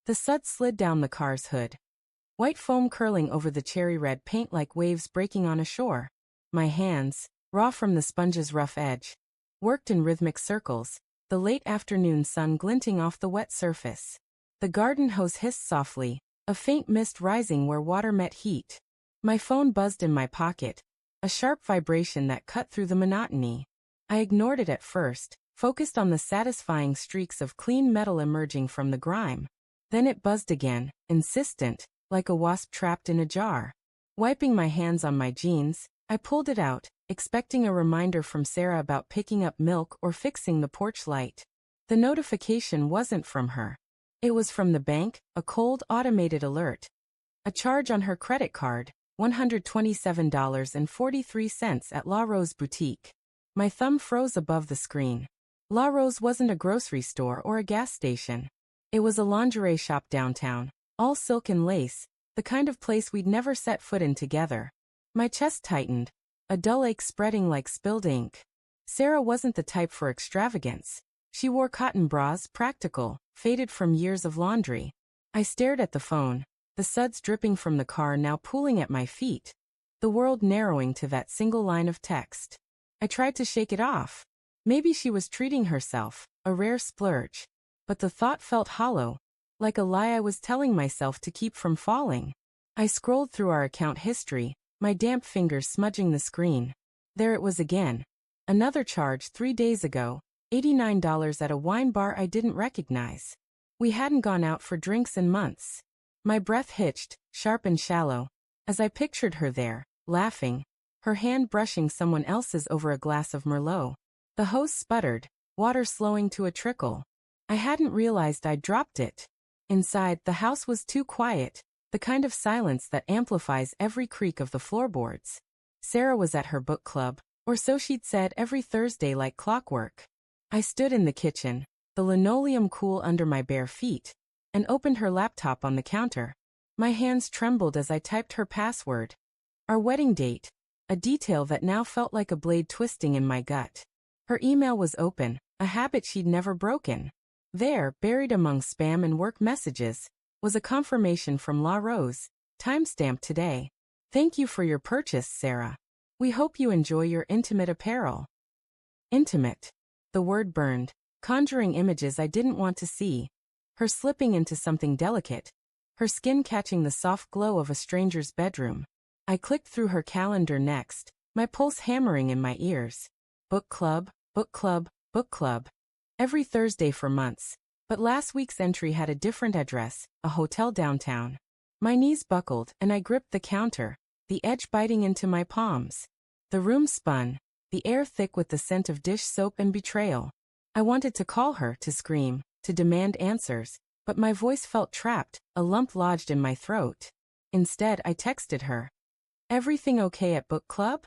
The suds slid down the car's hood. White foam curling over the cherry red paint like waves breaking on a shore. My hands, raw from the sponge's rough edge, worked in rhythmic circles, the late afternoon sun glinting off the wet surface. The garden hose hissed softly, a faint mist rising where water met heat. My phone buzzed in my pocket, a sharp vibration that cut through the monotony. I ignored it at first, focused on the satisfying streaks of clean metal emerging from the grime. Then it buzzed again, insistent, like a wasp trapped in a jar. Wiping my hands on my jeans, I pulled it out, expecting a reminder from Sarah about picking up milk or fixing the porch light. The notification wasn't from her. It was from the bank, a cold, automated alert. A charge on her credit card, $127.43 at La Rose Boutique. My thumb froze above the screen. La Rose wasn't a grocery store or a gas station. It was a lingerie shop downtown, all silk and lace, the kind of place we'd never set foot in together. My chest tightened, a dull ache spreading like spilled ink. Sarah wasn't the type for extravagance. She wore cotton bras, practical, faded from years of laundry. I stared at the phone, the suds dripping from the car now pooling at my feet, the world narrowing to that single line of text. I tried to shake it off. Maybe she was treating herself, a rare splurge. But the thought felt hollow, like a lie I was telling myself to keep from falling. I scrolled through our account history, my damp fingers smudging the screen. There it was again. Another charge 3 days ago, $89 at a wine bar I didn't recognize. We hadn't gone out for drinks in months. My breath hitched, sharp and shallow, as I pictured her there, laughing, her hand brushing someone else's over a glass of Merlot. The hose sputtered, water slowing to a trickle. I hadn't realized I'd dropped it. Inside, the house was too quiet, the kind of silence that amplifies every creak of the floorboards. Sarah was at her book club, or so she'd said, every Thursday like clockwork. I stood in the kitchen, the linoleum cool under my bare feet, and opened her laptop on the counter. My hands trembled as I typed her password. Our wedding date, a detail that now felt like a blade twisting in my gut. Her email was open, a habit she'd never broken. There, buried among spam and work messages, was a confirmation from La Rose, timestamped today. Thank you for your purchase, Sarah. We hope you enjoy your intimate apparel. Intimate. The word burned, conjuring images I didn't want to see. Her slipping into something delicate, her skin catching the soft glow of a stranger's bedroom. I clicked through her calendar next, my pulse hammering in my ears. Book club, book club, book club. Every Thursday for months, but last week's entry had a different address, a hotel downtown. My knees buckled and I gripped the counter, the edge biting into my palms. The room spun, the air thick with the scent of dish soap and betrayal. I wanted to call her, to scream, to demand answers, but my voice felt trapped, a lump lodged in my throat. Instead, I texted her. Everything okay at book club?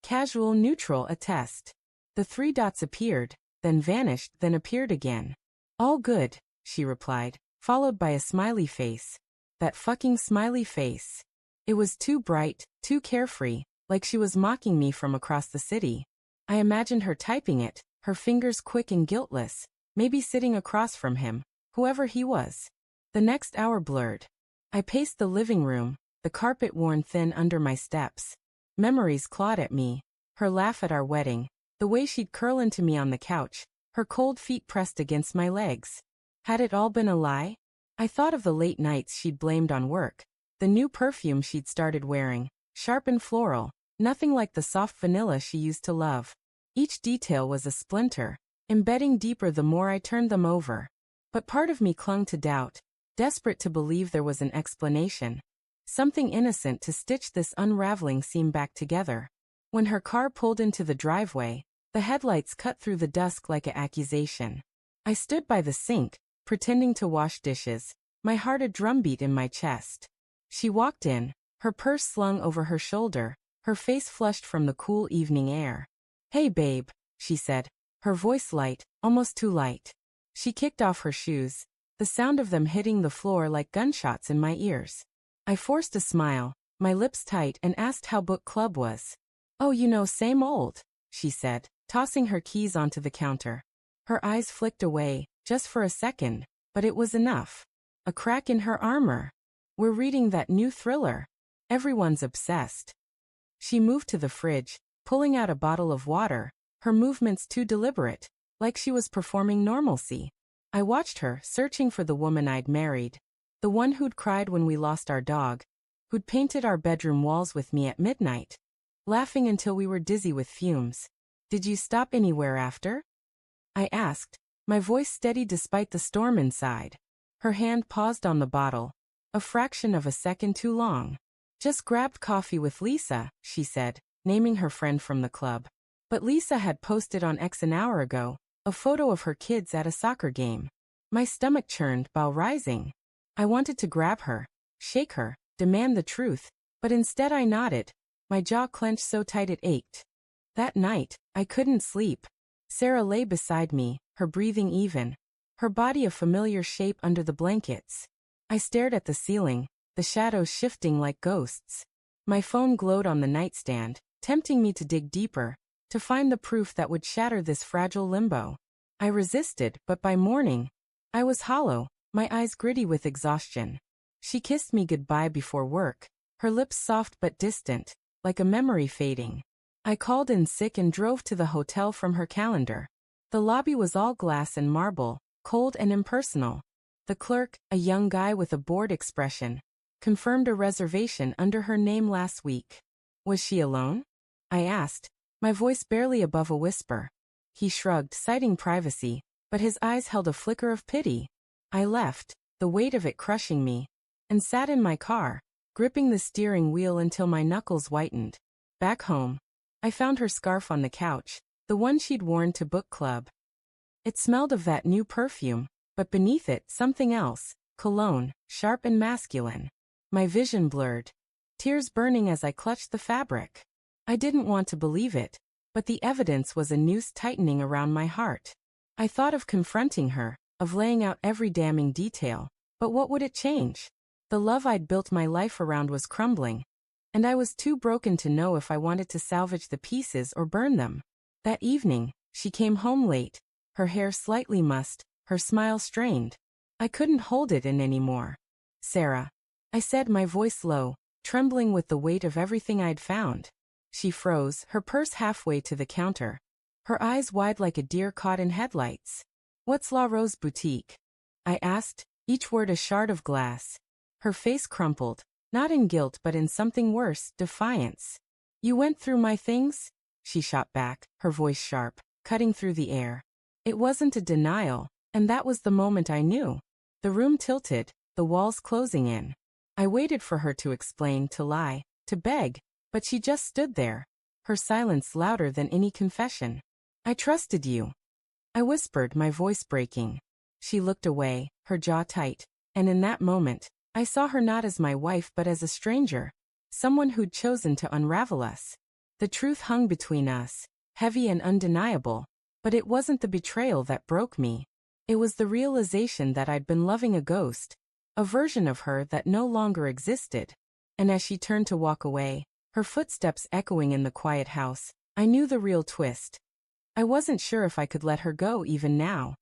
Casual, neutral, a test. The 3 dots appeared, then vanished, then appeared again. All good, she replied, followed by a smiley face. That fucking smiley face. It was too bright, too carefree, like she was mocking me from across the city. I imagined her typing it, her fingers quick and guiltless, maybe sitting across from him, whoever he was. The next hour blurred. I paced the living room, the carpet worn thin under my steps. Memories clawed at me, her laugh at our wedding, the way she'd curl into me on the couch, her cold feet pressed against my legs. Had it all been a lie? I thought of the late nights she'd blamed on work, the new perfume she'd started wearing, sharp and floral, nothing like the soft vanilla she used to love. Each detail was a splinter, embedding deeper the more I turned them over. But part of me clung to doubt, desperate to believe there was an explanation. Something innocent to stitch this unraveling seam back together. When her car pulled into the driveway, the headlights cut through the dusk like an accusation. I stood by the sink, pretending to wash dishes, my heart a drumbeat in my chest. She walked in, her purse slung over her shoulder, her face flushed from the cool evening air. Hey babe, she said, her voice light, almost too light. She kicked off her shoes, the sound of them hitting the floor like gunshots in my ears. I forced a smile, my lips tight, and asked how book club was. Oh, you know, same old, she said, tossing her keys onto the counter. Her eyes flicked away, just for a second, but it was enough. A crack in her armor. We're reading that new thriller. Everyone's obsessed. She moved to the fridge, pulling out a bottle of water, her movements too deliberate, like she was performing normalcy. I watched her, searching for the woman I'd married. The one who'd cried when we lost our dog, who'd painted our bedroom walls with me at midnight, laughing until we were dizzy with fumes. Did you stop anywhere after? I asked, my voice steady despite the storm inside. Her hand paused on the bottle, a fraction of a second too long. Just grabbed coffee with Lisa, she said, naming her friend from the club. But Lisa had posted on X an hour ago, a photo of her kids at a soccer game. My stomach churned, bow rising. I wanted to grab her, shake her, demand the truth, but instead I nodded, my jaw clenched so tight it ached. That night, I couldn't sleep. Sarah lay beside me, her breathing even, her body a familiar shape under the blankets. I stared at the ceiling, the shadows shifting like ghosts. My phone glowed on the nightstand, tempting me to dig deeper, to find the proof that would shatter this fragile limbo. I resisted, but by morning, I was hollow, my eyes gritty with exhaustion. She kissed me goodbye before work, her lips soft but distant, like a memory fading. I called in sick and drove to the hotel from her calendar. The lobby was all glass and marble, cold and impersonal. The clerk, a young guy with a bored expression, confirmed a reservation under her name last week. Was she alone? I asked, my voice barely above a whisper. He shrugged, citing privacy, but his eyes held a flicker of pity. I left, the weight of it crushing me, and sat in my car, gripping the steering wheel until my knuckles whitened. Back home, I found her scarf on the couch, the one she'd worn to book club. It smelled of that new perfume, but beneath it something else, cologne, sharp and masculine. My vision blurred, tears burning as I clutched the fabric. I didn't want to believe it, but the evidence was a noose tightening around my heart. I thought of confronting her, of laying out every damning detail, but what would it change? The love I'd built my life around was crumbling, and I was too broken to know if I wanted to salvage the pieces or burn them. That evening, she came home late, her hair slightly mussed, her smile strained. I couldn't hold it in anymore. Sarah, I said, my voice low, trembling with the weight of everything I'd found. She froze, her purse halfway to the counter, her eyes wide like a deer caught in headlights. What's La Rose Boutique? I asked, each word a shard of glass. Her face crumpled, not in guilt but in something worse, defiance. You went through my things? She shot back, her voice sharp, cutting through the air. It wasn't a denial, and that was the moment I knew. The room tilted, the walls closing in. I waited for her to explain, to lie, to beg, but she just stood there, her silence louder than any confession. I trusted you, I whispered, my voice breaking. She looked away, her jaw tight, and in that moment, I saw her not as my wife but as a stranger, someone who'd chosen to unravel us. The truth hung between us, heavy and undeniable, but it wasn't the betrayal that broke me. It was the realization that I'd been loving a ghost, a version of her that no longer existed. And as she turned to walk away, her footsteps echoing in the quiet house, I knew the real twist. I wasn't sure if I could let her go even now.